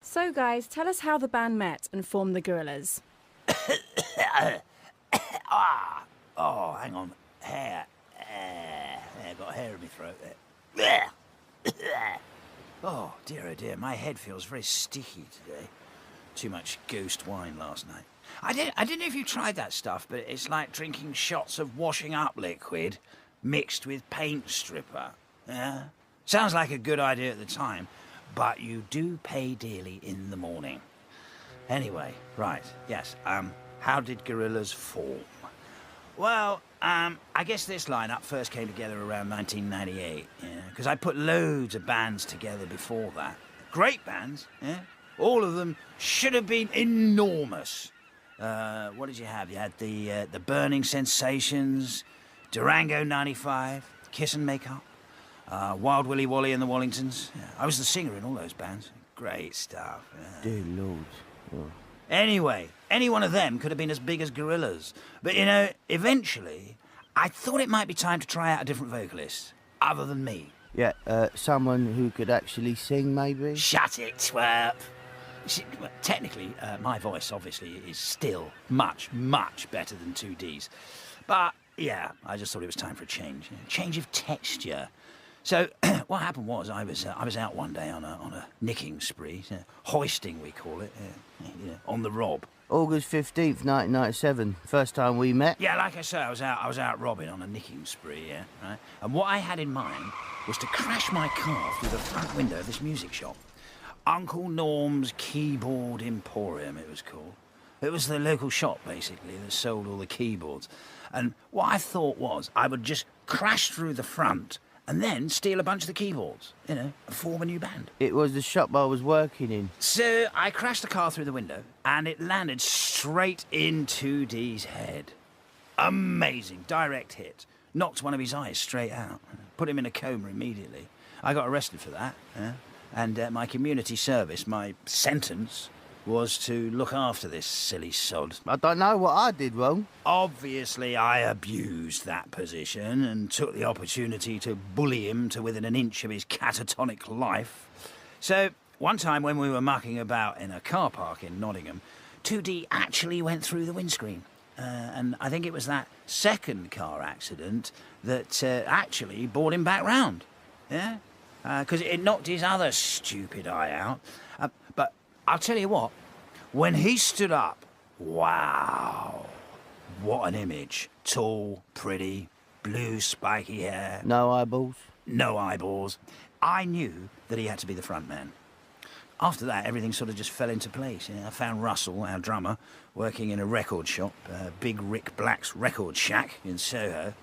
So, guys, tell us how the band met and formed the Gorillaz. Oh, hang on. Hair. I've got hair in my throat there. Oh dear, my head feels very sticky today. Too much ghost wine last night. I didn't know if you tried that stuff, but it's like drinking shots of washing up liquid mixed with paint stripper. Yeah? Sounds like a good idea at the time, but you do pay dearly in the morning. Anyway, right, yes, how did Gorillaz form? Well, I guess this lineup first came together around 1998, because I put loads of bands together before that. Great bands, yeah? All of them should have been enormous. What did you have? You had the Burning Sensations, Durango 95, Kiss and Makeup, Wild Willy Wally and the Wallingtons. Yeah, I was the singer in all those bands. Great stuff. Yeah. Dear Lord. Oh. Anyway, any one of them could have been as big as Gorillaz. But, you know, eventually, I thought it might be time to try out a different vocalist, other than me. Yeah, someone who could actually sing, maybe? Shut it, twerp. See, technically, my voice, obviously, is still much, much better than 2D's. But, yeah, I just thought it was time for a change. A change of texture. So, what happened was, I was out one day on a nicking spree, hoisting we call it, on the rob. August 15th, 1997, first time we met. Yeah, like I say, I was out robbing on a nicking spree, yeah, right? And what I had in mind was to crash my car through the front window of this music shop. Uncle Norm's Keyboard Emporium, it was called. It was the local shop, basically, that sold all the keyboards. And what I thought was I would just crash through the front and then steal a bunch of the keyboards, and form a new band. It was the shop I was working in. So I crashed the car through the window, and it landed straight in 2D's head. Amazing, direct hit. Knocked one of his eyes straight out. Put him in a coma immediately. I got arrested for that, and my community service, my sentence, was to look after this silly sod. I don't know what I did wrong. Obviously, I abused that position and took the opportunity to bully him to within an inch of his catatonic life. So, one time when we were mucking about in a car park in Nottingham, 2D actually went through the windscreen. And I think it was that second car accident that actually brought him back round. Yeah? Because it knocked his other stupid eye out. But I'll tell you what, when he stood up, wow, what an image. Tall, pretty, blue spiky hair. No eyeballs? No eyeballs. I knew that he had to be the front man. After that, everything sort of just fell into place. I found Russell, our drummer, working in a record shop, Big Rick Black's Record Shack in Soho.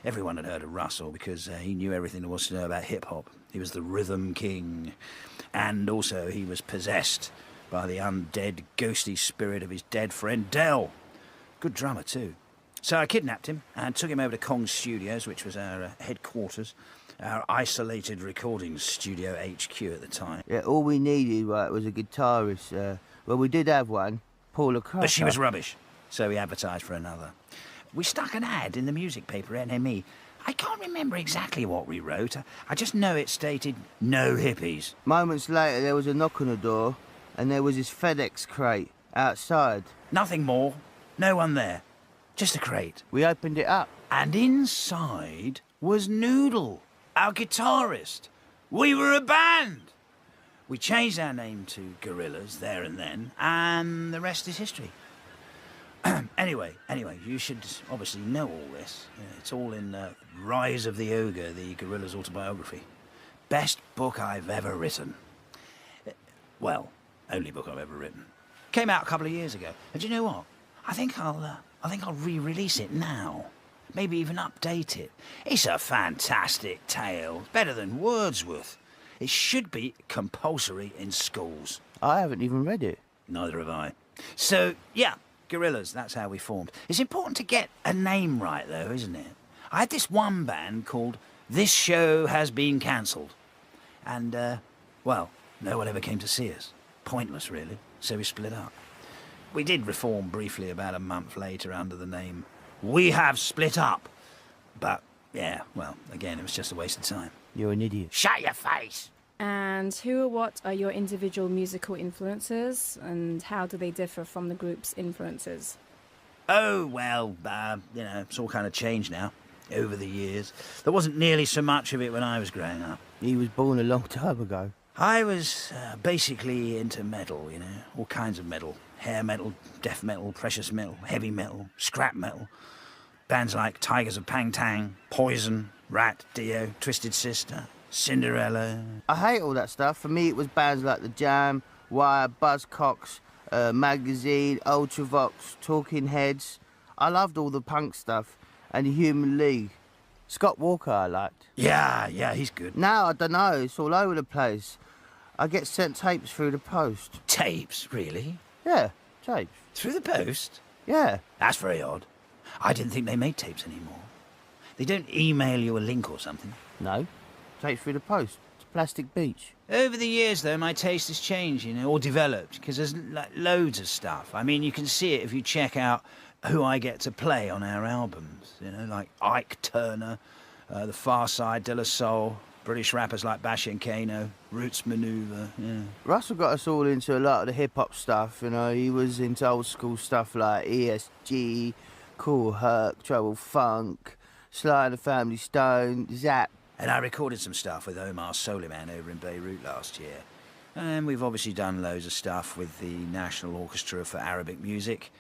Everyone had heard of Russell because he knew everything there was to know about hip-hop. He was the rhythm king. And also he was possessed by the undead, ghostly spirit of his dead friend Del. Good drummer, too. So I kidnapped him and took him over to Kong's Studios, which was our headquarters, our isolated recording studio HQ at the time. Yeah, all we needed, right, was a guitarist. Well, we did have one, Paula Cracker. But she was rubbish, so we advertised for another. We stuck an ad in the music paper, NME. I can't remember exactly what we wrote. I just know it stated, no hippies. Moments later, there was a knock on the door, and there was this FedEx crate outside. Nothing more. No one there. Just a crate. We opened it up. And inside was Noodle, our guitarist. We were a band. We changed our name to Gorillaz there and then, and the rest is history. Anyway, you should obviously know all this. It's all in Rise of the Ogre, the Gorillaz autobiography. Best book I've ever written. Well, only book I've ever written. Came out a couple of years ago. And do you know what? I think I'll re-release it now. Maybe even update it. It's a fantastic tale. Better than Wordsworth. It should be compulsory in schools. I haven't even read it. Neither have I. So, yeah, Gorillaz, that's how we formed. It's important to get a name right, though, isn't it? I had this one band called This Show Has Been Cancelled. And, well, no one ever came to see us. Pointless, really. So we split up. We did reform briefly about a month later under the name We Have Split Up. But, yeah, well, again, it was just a waste of time. You're an idiot. Shut your face! And who or what are your individual musical influences, and how do they differ from the group's influences? Oh, well, it's all kind of changed now, over the years. There wasn't nearly so much of it when I was growing up. He was born a long time ago. I was basically into metal, all kinds of metal. Hair metal, death metal, precious metal, heavy metal, scrap metal. Bands like Tigers of Pang Tang, Poison, Rat, Dio, Twisted Sister, Cinderella. I hate all that stuff. For me, it was bands like The Jam, Wire, Buzzcocks, Magazine, Ultravox, Talking Heads. I loved all the punk stuff, and the Human League. Scott Walker I liked. Yeah, he's good. Now, I don't know, it's all over the place. I get sent tapes through the post. Tapes, really? Yeah, tapes. Through the post? Yeah. That's very odd. I didn't think they made tapes anymore. They don't email you a link or something. No, tapes through the post. It's Plastic Beach. Over the years, though, my taste has changed, or developed, because there's loads of stuff. I mean, you can see it if you check out who I get to play on our albums, like Ike Turner, The Far Side, De La Soul, British rappers like Bash and Kano, Roots Maneuver, yeah. Russell got us all into a lot of the hip-hop stuff, He was into old-school stuff like ESG, Cool Herc, Trouble Funk, Sly and the Family Stone, Zap. And I recorded some stuff with Omar Soliman over in Beirut last year. And we've obviously done loads of stuff with the National Orchestra for Arabic Music.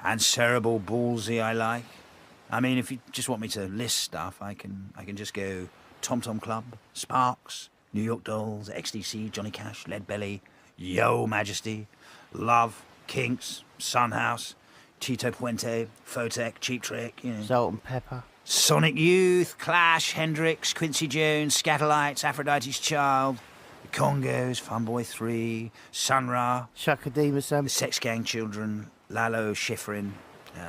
And Cerebral Ballsy I like. I mean, if you just want me to list stuff, I can just go Tom Tom Club, Sparks, New York Dolls, XTC, Johnny Cash, Leadbelly, Yo Majesty, Love, Kinks, Sunhouse, Tito Puente, Photech, Cheap Trick, Salt and Pepper. Sonic Youth, Clash, Hendrix, Quincy Jones, Scatterlights, Aphrodite's Child, The Congos, Funboy 3, Sun Ra, Shaka Demus, The Sex Gang Children, Lalo Schifrin,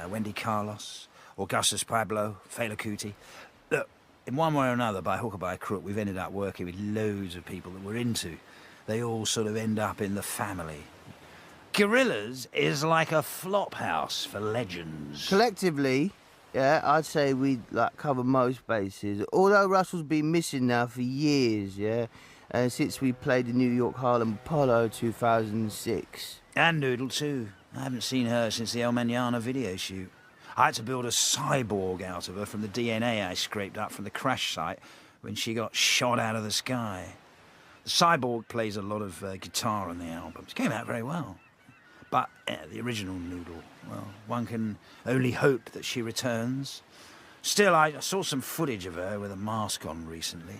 Wendy Carlos, Augustus Pablo, Fela Kuti. Look, in one way or another, by hook or by crook, we've ended up working with loads of people that we're into. They all sort of end up in the family. Gorillaz is like a flop house for legends. Collectively, yeah, I'd say we cover most bases. Although Russell's been missing now for years, yeah, since we played the New York Harlem Apollo 2006. And Noodle too. I haven't seen her since the El Mañana video shoot. I had to build a cyborg out of her from the DNA I scraped up from the crash site when she got shot out of the sky. The cyborg plays a lot of guitar on the album. It came out very well. But the original Noodle, well, one can only hope that she returns. Still, I saw some footage of her with a mask on recently.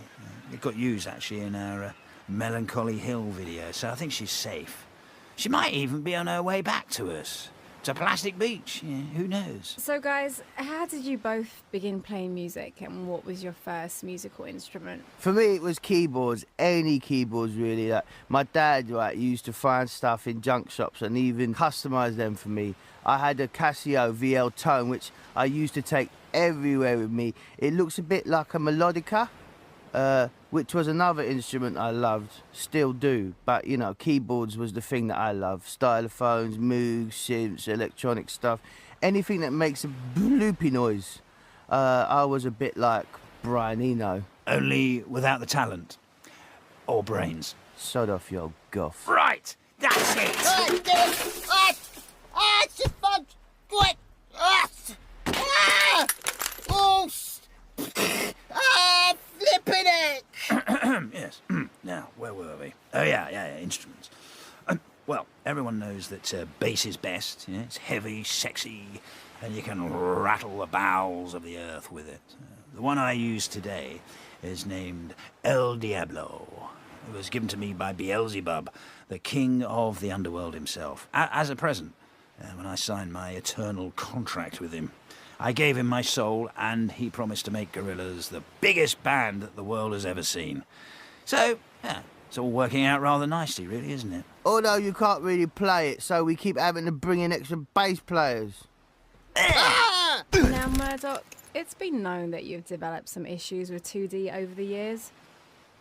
It got used, actually, in our Melancholy Hill video, so I think she's safe. She might even be on her way back to us. To Plastic Beach, who knows? So guys, how did you both begin playing music, and what was your first musical instrument? For me, it was keyboards, any keyboards really. My dad used to find stuff in junk shops and even customise them for me. I had a Casio VL Tone, which I used to take everywhere with me. It looks a bit like a melodica, which was another instrument I loved, still do. But, keyboards was the thing that I loved. Stylophones, Moogs, synths, electronic stuff. Anything that makes a bloopy noise. I was a bit like Brian Eno. Only without the talent. Or brains. Sod off, you old goth. Right! That's it! Flipping it! Yes. Now, where were we? Oh, yeah, instruments. Well, everyone knows that bass is best. It's heavy, sexy, and you can rattle the bowels of the earth with it. The one I use today is named El Diablo. It was given to me by Beelzebub, the king of the underworld himself, as a present when I signed my eternal contract with him. I gave him my soul, and he promised to make Gorillaz the biggest band that the world has ever seen. So, yeah, it's all working out rather nicely, really, isn't it? Although you can't really play it, so we keep having to bring in extra bass players. Now, Murdoc, it's been known that you've developed some issues with 2D over the years.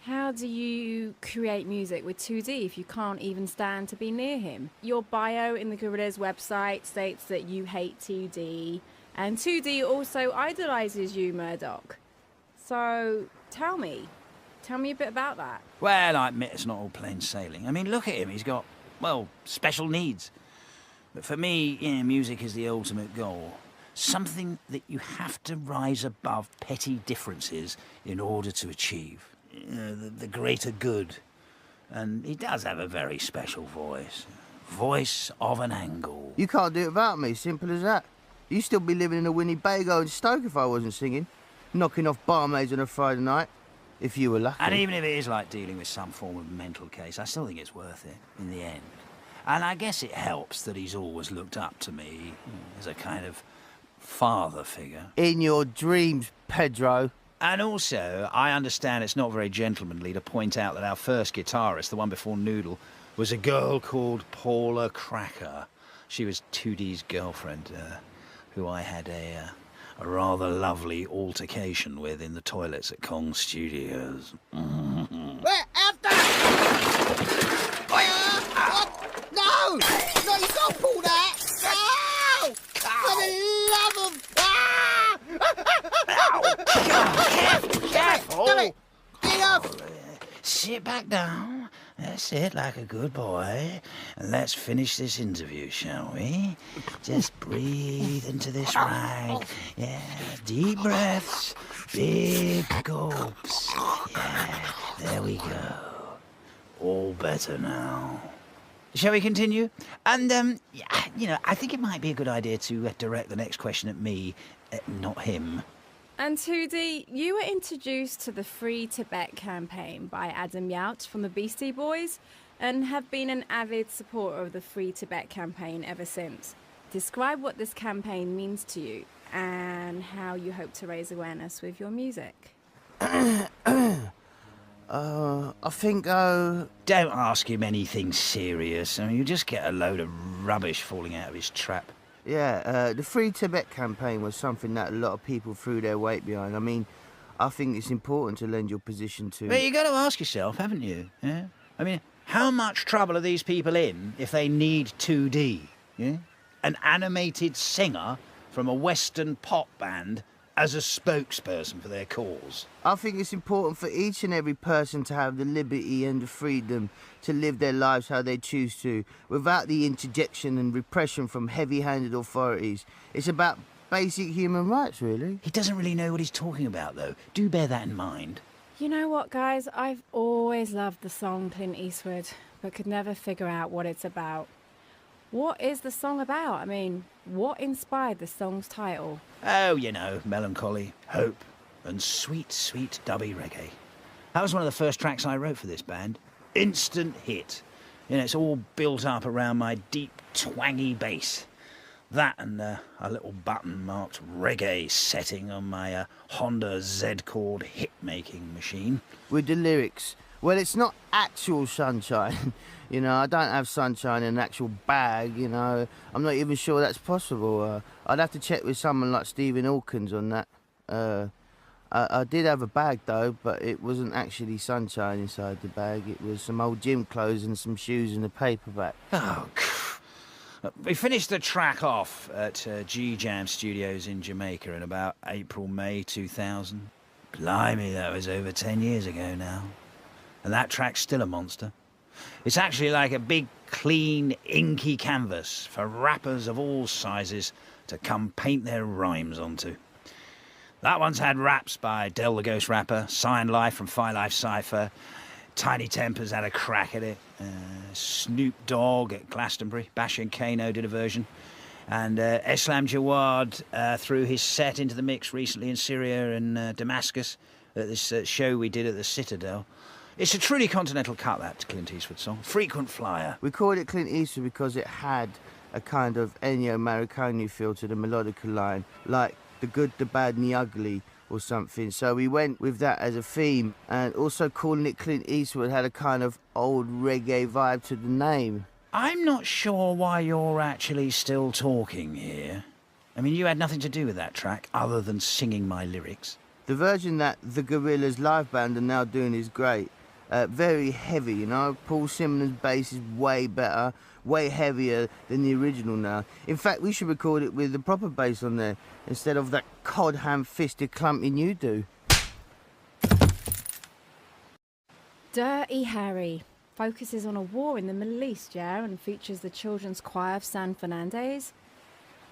How do you create music with 2D if you can't even stand to be near him? Your bio in the Gorillaz website states that you hate 2D, and 2D also idolises you, Murdoc. So, tell me Tell me a bit about that. Well, I admit it's not all plain sailing. I mean, look at him. He's got, well, special needs. But for me, music is the ultimate goal. Something that you have to rise above petty differences in order to achieve. The greater good. And he does have a very special voice. Voice of an angle. You can't do it without me, simple as that. You'd still be living in a Winnebago in Stoke if I wasn't singing. Knocking off barmaids on a Friday night. If you were lucky. And even if it is like dealing with some form of mental case, I still think it's worth it in the end. And I guess it helps that he's always looked up to me as a kind of father figure. In your dreams, Pedro. And also, I understand it's not very gentlemanly to point out that our first guitarist, the one before Noodle, was a girl called Paula Cracker. She was 2D's girlfriend, who I had a rather lovely altercation with in the toilets at Kong Studios. After! No! No, you can't pull that! No! For the love of... Careful! Damn it! Get off! Sit back down. That's it, like a good boy. And let's finish this interview, shall we? Just breathe into this rag. Yeah, deep breaths, big gulps. Yeah, there we go. All better now. Shall we continue? And, I think it might be a good idea to direct the next question at me, not him. And 2D, you were introduced to the Free Tibet campaign by Adam Yaut from the Beastie Boys and have been an avid supporter of the Free Tibet campaign ever since. Describe what this campaign means to you and how you hope to raise awareness with your music. I think, Don't ask him anything serious. I mean, you just get a load of rubbish falling out of his trap. Yeah, the Free Tibet campaign was something that a lot of people threw their weight behind. I mean, I think it's important to lend your position to... But you got to ask yourself, haven't you? Yeah? I mean, how much trouble are these people in if they need 2D? Yeah? An animated singer from a Western pop band as a spokesperson for their cause. I think it's important for each and every person to have the liberty and the freedom to live their lives how they choose to, without the interjection and repression from heavy-handed authorities. It's about basic human rights, really. He doesn't really know what he's talking about, though. Do bear that in mind. You know what, guys? I've always loved the song Clint Eastwood, but could never figure out what it's about. What is the song about? I mean, what inspired the song's title? Oh, melancholy, hope, and sweet, sweet dubby reggae. That was one of the first tracks I wrote for this band. Instant hit. It's all built up around my deep, twangy bass. That and a little button marked reggae setting on my Honda Z-Chord hit-making machine. With the lyrics, well, it's not actual sunshine. I don't have sunshine in an actual bag, I'm not even sure that's possible. I'd have to check with someone like Stephen Hawkins on that. I did have a bag, though, but it wasn't actually sunshine inside the bag. It was some old gym clothes and some shoes in a paperback. Oh, we finished the track off at G-Jam Studios in Jamaica in about April, May 2000. Blimey, that was over 10 years ago now. And that track's still a monster. It's actually like a big, clean, inky canvas for rappers of all sizes to come paint their rhymes onto. That one's had raps by Del the Ghost Rapper, Cyan Life from Phi Life Cypher, Tiny Tempers had a crack at it, Snoop Dogg at Glastonbury, Bash and Kano did a version, and Islam Jawad threw his set into the mix recently in Syria and Damascus at this show we did at the Citadel. It's a truly continental cut, that Clint Eastwood song. Frequent flyer. We called it Clint Eastwood because it had a kind of Ennio Morricone feel to the melodical line, like the good, the bad and the ugly or something. So we went with that as a theme, and also calling it Clint Eastwood had a kind of old reggae vibe to the name. I'm not sure why you're actually still talking here. I mean, you had nothing to do with that track other than singing my lyrics. The version that the Gorillaz live band are now doing is great. Very heavy, Paul Simon's bass is way better, way heavier than the original now. In fact, we should record it with the proper bass on there, instead of that cod ham-fisted clumping you do. Dirty Harry focuses on a war in the Middle East, yeah, and features the children's choir of San Fernandez.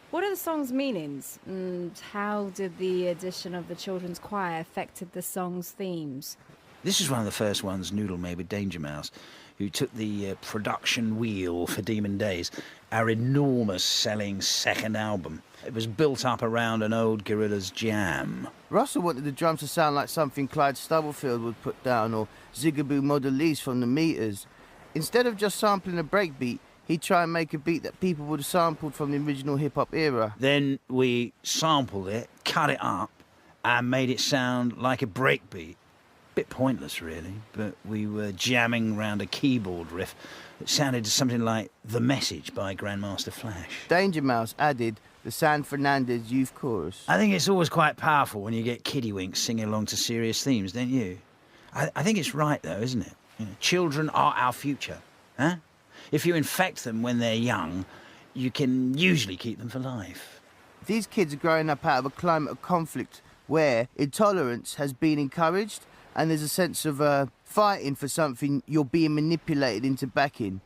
What are the song's meanings, and how did the addition of the children's choir affected the song's themes? This is one of the first ones Noodle made with Danger Mouse, who took the production wheel for Demon Days, our enormous selling second album. It was built up around an old Gorillaz jam. Russell wanted the drums to sound like something Clyde Stubblefield would put down, or Zigaboo Modelise from the Meters. Instead of just sampling a breakbeat, he'd try and make a beat that people would have sampled from the original hip-hop era. Then we sampled it, cut it up, and made it sound like a breakbeat. Bit pointless, really, but we were jamming around a keyboard riff that sounded something like The Message by Grandmaster Flash. Danger Mouse added the San Fernandez Youth Chorus. I think it's always quite powerful when you get kiddywinks singing along to serious themes, don't you? I think it's right, though, isn't it? You know, children are our future, huh? If you infect them when they're young, you can usually keep them for life. These kids are growing up out of a climate of conflict where intolerance has been encouraged, and there's a sense of fighting for something you're being manipulated into backing.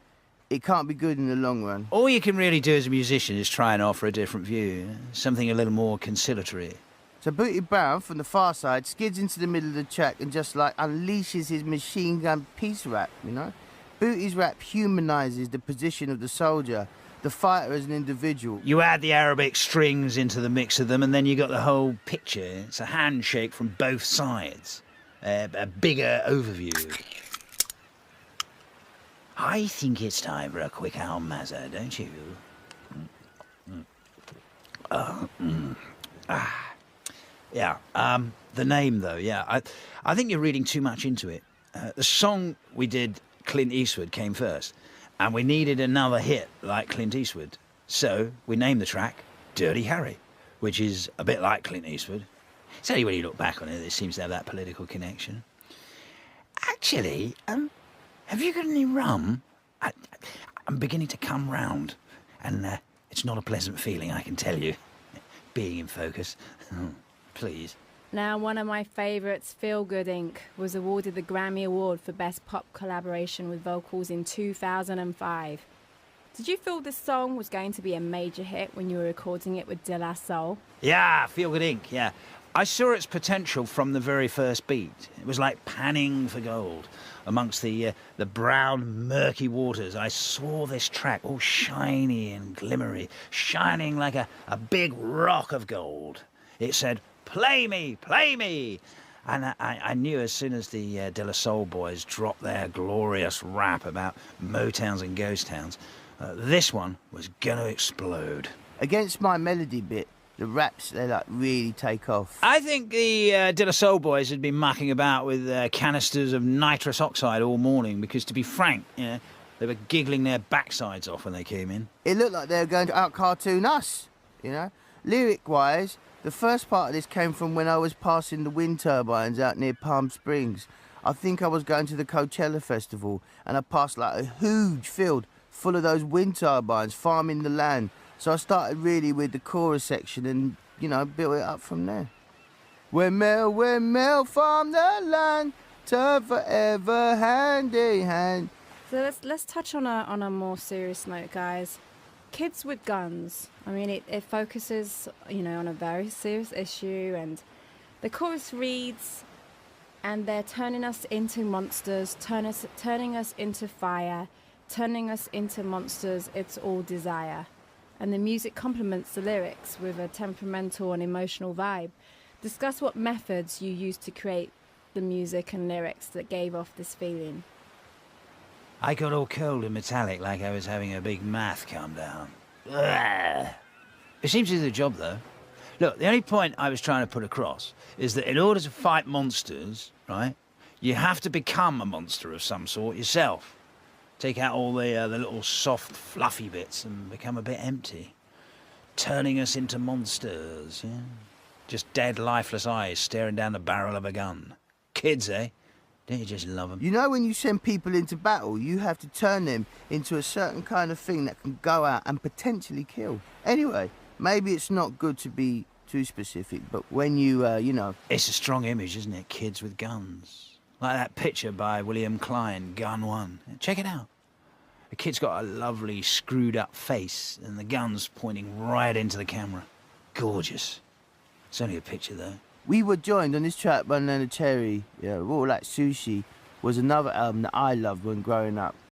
It can't be good in the long run. All you can really do as a musician is try and offer a different view, something a little more conciliatory. So Booty Brown from the far side skids into the middle of the track and just like unleashes his machine gun peace rap, you know? Booty's rap humanises the position of the soldier, the fighter as an individual. You add the Arabic strings into the mix of them and then you got the whole picture. It's a handshake from both sides. A bigger overview. I think it's time for a quick Almazza, don't you? Yeah, the name, though, yeah. I think you're reading too much into it. The song we did, Clint Eastwood, came first, and we needed another hit like Clint Eastwood. So we named the track Dirty Harry, which is a bit like Clint Eastwood. It's only when you look back on it that it seems to have that political connection. Actually, have you got any rum? I'm beginning to come round, and it's not a pleasant feeling, I can tell you, being in focus. Please. Now, one of my favourites, Feel Good Inc., was awarded the Grammy Award for Best Pop Collaboration with Vocals in 2005. Did you feel this song was going to be a major hit when you were recording it with De La Soul? Yeah, Feel Good Inc., yeah. I saw its potential from the very first beat. It was like panning for gold. Amongst the brown, murky waters, I saw this track all shiny and glimmery, shining like a big rock of gold. It said, "Play me, play me!" And I knew as soon as the De La Soul boys dropped their glorious rap about Motowns and ghost towns, this one was gonna explode. Against my melody bit, the raps, they like really take off. I think the De La Soul boys had been mucking about with canisters of nitrous oxide all morning because, to be frank, they were giggling their backsides off when they came in. It looked like they were going to out-cartoon us, you know? Lyric-wise, the first part of this came from when I was passing the wind turbines out near Palm Springs. I think I was going to the Coachella Festival, and I passed like a huge field full of those wind turbines farming the land. So I started really with the chorus section and, built it up from there. When Mel farm the land, turn forever hand in hand. So let's touch on a more serious note, guys. Kids with guns. I mean, it focuses, on a very serious issue, and the chorus reads, "And they're turning us into monsters, turning us into fire, turning us into monsters, it's all desire." And the music complements the lyrics with a temperamental and emotional vibe. Discuss what methods you used to create the music and lyrics that gave off this feeling. I got all cold and metallic like I was having a big math calm down. Ugh. It seems to do the job, though. Look, the only point I was trying to put across is that in order to fight monsters, right, you have to become a monster of some sort yourself. Take out all the little soft, fluffy bits and become a bit empty. Turning us into monsters, yeah? Just dead, lifeless eyes staring down the barrel of a gun. Kids, eh? Don't you just love them? You know, when you send people into battle, you have to turn them into a certain kind of thing that can go out and potentially kill. Anyway, maybe it's not good to be too specific, but when you. It's a strong image, isn't it? Kids with guns. Like that picture by William Klein, Gun 1. Check it out. The kid's got a lovely screwed up face and the gun's pointing right into the camera. Gorgeous. It's only a picture though. We were joined on this track by Banana Cherry. Yeah, Raw Like Sushi was another album that I loved when growing up.